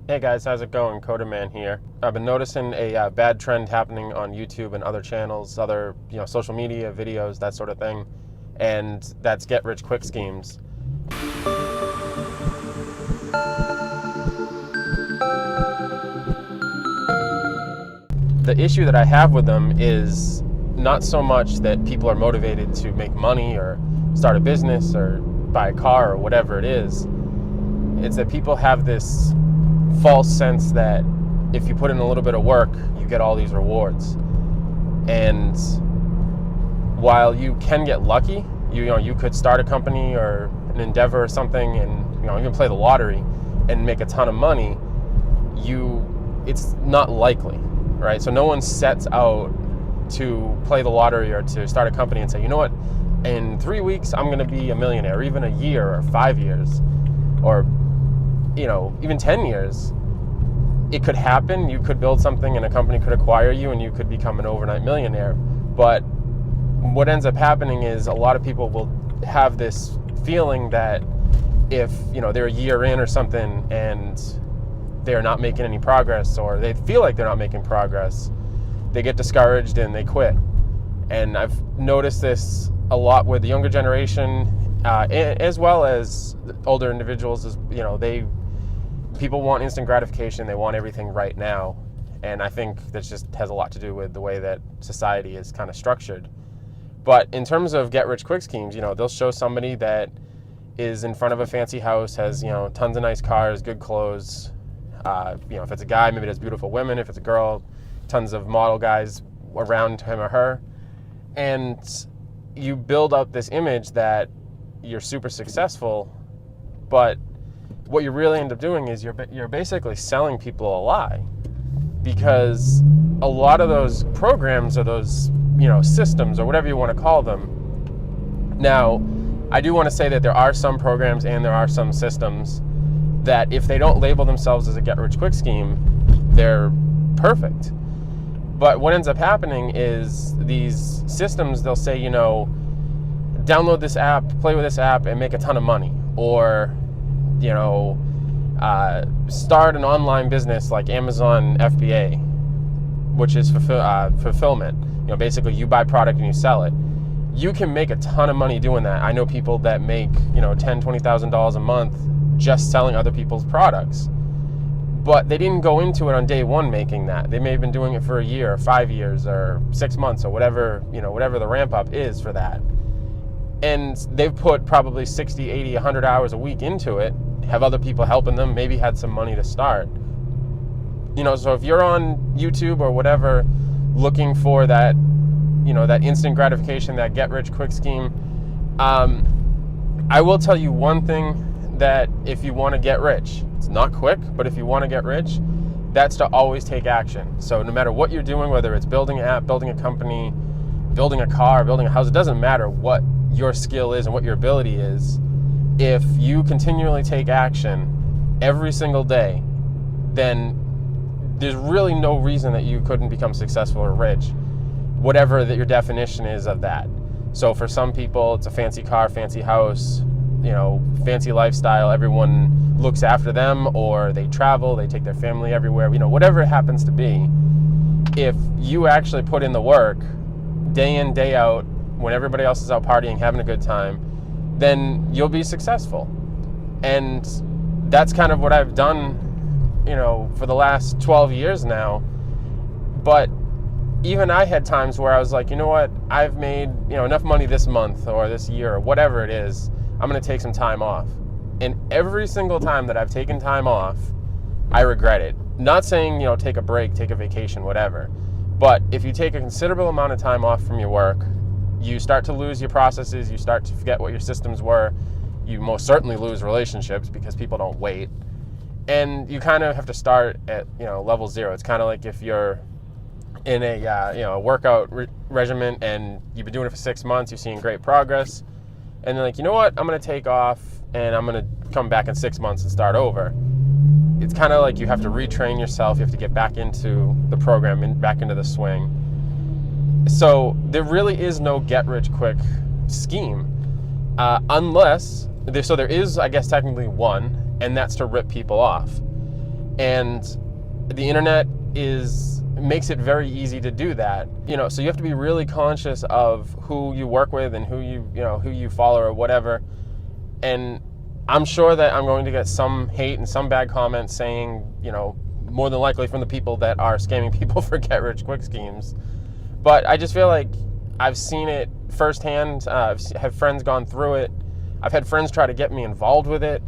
Hey guys, how's it going? CoderMan here. I've been noticing a bad trend happening on YouTube and other channels, other social media, videos, that sort of thing, and that's get-rich-quick schemes. The issue that I have with them is not so much that people are motivated to make money or start a business or buy a car or whatever it is. It's that people have this false sense that if you put in a little bit of work, you get all these rewards. And while you can get lucky, you could start a company or an endeavor or something, and even play the lottery and make a ton of money. It's not likely, right? So no one sets out to play the lottery or to start a company and say, you know what, in 3 weeks I'm going to be a millionaire, or even a year or 5 years, or even 10 years. It could happen. You could build something and a company could acquire you and you could become an overnight millionaire. But what ends up happening is a lot of people will have this feeling that if they're a year in or something and they're not making any progress, or they feel like they're not making progress, they get discouraged and they quit. And I've noticed this a lot with the younger generation, as well as older individuals. People want instant gratification. They want everything right now. And I think that just has a lot to do with the way that society is kind of structured. But in terms of get-rich-quick schemes, they'll show somebody that is in front of a fancy house, has, tons of nice cars, good clothes. If it's a guy, maybe there's beautiful women. If it's a girl, tons of model guys around him or her. And you build up this image that you're super successful, but what you really end up doing is you're basically selling people a lie, because a lot of those programs or those systems or whatever you want to call them. Now, I do want to say that there are some programs and there are some systems that if they don't label themselves as a get-rich-quick scheme, they're perfect. But what ends up happening is these systems, they'll say, download this app, play with this app, and make a ton of money, or start an online business like Amazon FBA, which is fulfillment. Basically you buy product and you sell it. You can make a ton of money doing that. I know people that make $10,000, $20,000 a month just selling other people's products, but they didn't go into it on day one making that. They may have been doing it for a year or 5 years or 6 months or whatever the ramp up is for that. And they've put probably 60, 80, 100 hours a week into it, have other people helping them, maybe had some money to start. So if you're on YouTube or whatever looking for that, that instant gratification, that get-rich-quick scheme, I will tell you one thing, that if you want to get rich, it's not quick, but if you want to get rich, that's to always take action. So no matter what you're doing, whether it's building an app, building a company, building a car, building a house, it doesn't matter what your skill is and what your ability is. If you continually take action every single day, then there's really no reason that you couldn't become successful or rich, whatever that your definition is of that. So for some people, it's a fancy car, fancy house, fancy lifestyle, everyone looks after them, or they travel, they take their family everywhere, whatever it happens to be. If you actually put in the work day in, day out, when everybody else is out partying, having a good time, then you'll be successful. And that's kind of what I've done, for the last 12 years now. But even I had times where I was like, you know what, I've made enough money this month or this year or whatever it is, I'm going to take some time off. And every single time that I've taken time off, I regret it. Not saying, take a break, take a vacation, whatever. But if you take a considerable amount of time off from your work, you start to lose your processes, you start to forget what your systems were, you most certainly lose relationships because people don't wait. And you kind of have to start at, level zero. It's kind of like if you're in a workout regimen and you've been doing it for 6 months, you're seeing great progress, and then you know what, I'm going to take off and I'm going to come back in 6 months and start over. It's kind of like you have to retrain yourself. You have to get back into the program and back into the swing. So there really is no get-rich-quick scheme, unless, there is, I guess, technically one, and that's to rip people off. And the internet makes it very easy to do that. So you have to be really conscious of who you work with and who you follow or whatever. And I'm sure that I'm going to get some hate and some bad comments saying, more than likely from the people that are scamming people for get-rich-quick schemes. But I just feel like I've seen it firsthand. I've had friends gone through it. I've had friends try to get me involved with it.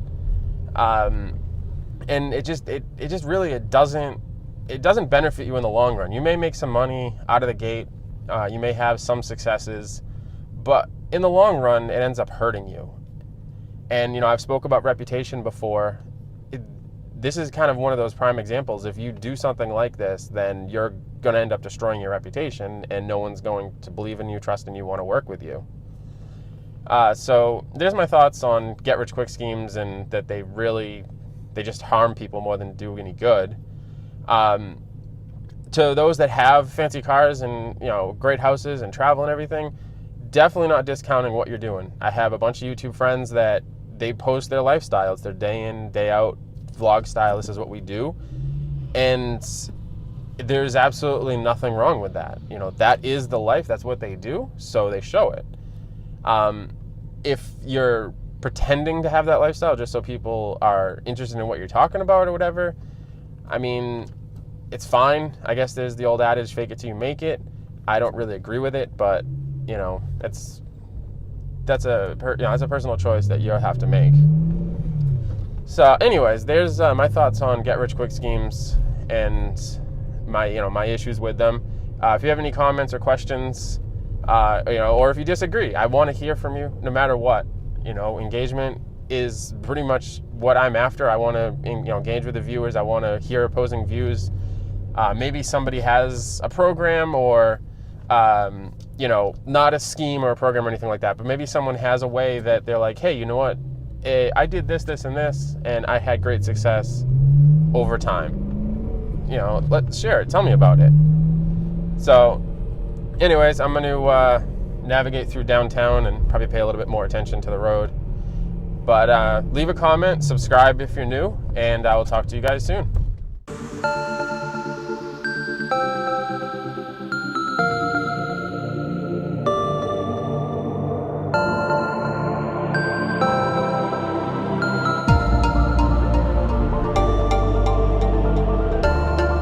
And it doesn't benefit you in the long run. You may make some money out of the gate. You may have some successes. But in the long run, it ends up hurting you. And, I've spoke about reputation before. This is kind of one of those prime examples. If you do something like this, then you're going to end up destroying your reputation, and no one's going to believe in you, trust in you, want to work with you. So there's my thoughts on get-rich-quick schemes, and that they just harm people more than do any good. To those that have fancy cars and great houses and travel and everything, definitely not discounting what you're doing. I have a bunch of YouTube friends that they post their lifestyle. It's their day in, day out vlog style. This is what we do, and there's absolutely nothing wrong with that. That is the life. That's what they do, so they show it. If you're pretending to have that lifestyle just so people are interested in what you're talking about or whatever, I mean, it's fine. I guess there's the old adage, fake it till you make it. I don't really agree with it, but that's a personal choice that you have to make. So anyways, there's my thoughts on get-rich-quick schemes and my issues with them. If you have any comments or questions, or if you disagree, I want to hear from you no matter what. Engagement is pretty much what I'm after. I want to engage with the viewers. I want to hear opposing views. Maybe somebody has a program or not a scheme or a program or anything like that, but maybe someone has a way that they're like, hey, you know what? I did this, this, and this, and I had great success over time. Let's share it. Tell me about it. So, anyways, I'm going to navigate through downtown and probably pay a little bit more attention to the road. But leave a comment, subscribe if you're new, and I will talk to you guys soon.